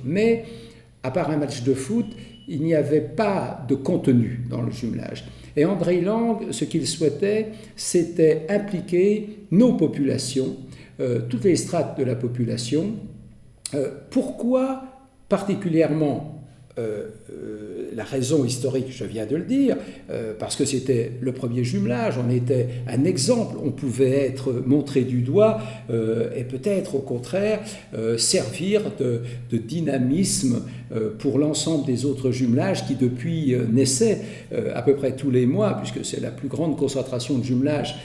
Mais, à part un match de foot, il n'y avait pas de contenu dans le jumelage. Et André Lang, ce qu'il souhaitait, c'était impliquer nos populations, toutes les strates de la population. Pourquoi particulièrement la raison historique, je viens de le dire, parce que c'était le premier jumelage, on était un exemple, on pouvait être montré du doigt et peut-être au contraire servir de dynamisme pour l'ensemble des autres jumelages qui depuis naissaient à peu près tous les mois, puisque c'est la plus grande concentration de jumelage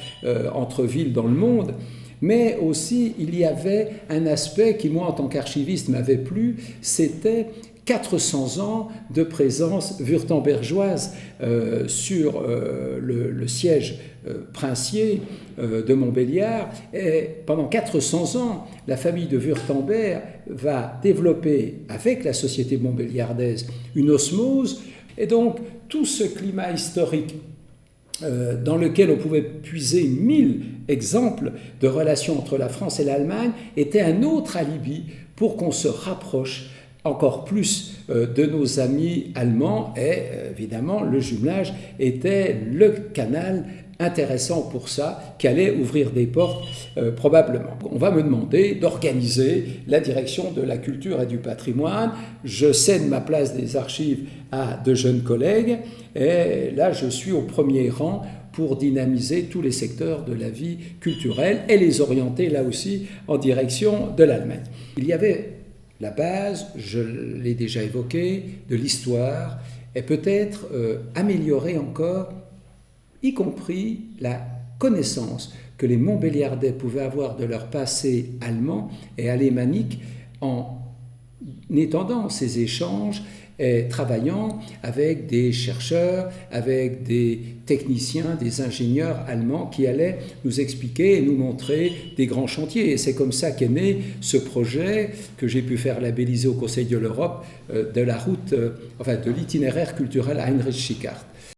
entre villes dans le monde. Mais aussi, il y avait un aspect qui, moi, en tant qu'archiviste, m'avait plu, c'était 400 ans de présence wurtembergeoise sur le siège princier de Montbéliard. Et pendant 400 ans, la famille de Wurtemberg va développer avec la société montbéliardaise une osmose. Et donc, tout ce climat historique dans lequel on pouvait puiser 1000 exemples de relations entre la France et l'Allemagne, était un autre alibi pour qu'on se rapproche encore plus de nos amis allemands. Et évidemment, le jumelage était le canal intéressant pour ça, qui allait ouvrir des portes probablement. On va me demander d'organiser la direction de la culture et du patrimoine. Je cède ma place des archives à de jeunes collègues et là je suis au premier rang pour dynamiser tous les secteurs de la vie culturelle et les orienter là aussi en direction de l'Allemagne. Il y avait la base, je l'ai déjà évoqué, de l'histoire et peut-être améliorer encore, y compris la connaissance que les Montbéliardais pouvaient avoir de leur passé allemand et alémanique en étendant ces échanges et travaillant avec des chercheurs, avec des techniciens, des ingénieurs allemands qui allaient nous expliquer et nous montrer des grands chantiers. Et c'est comme ça qu'est né ce projet que j'ai pu faire labelliser au Conseil de l'Europe de la route, de l'itinéraire culturel Heinrich Schickhardt.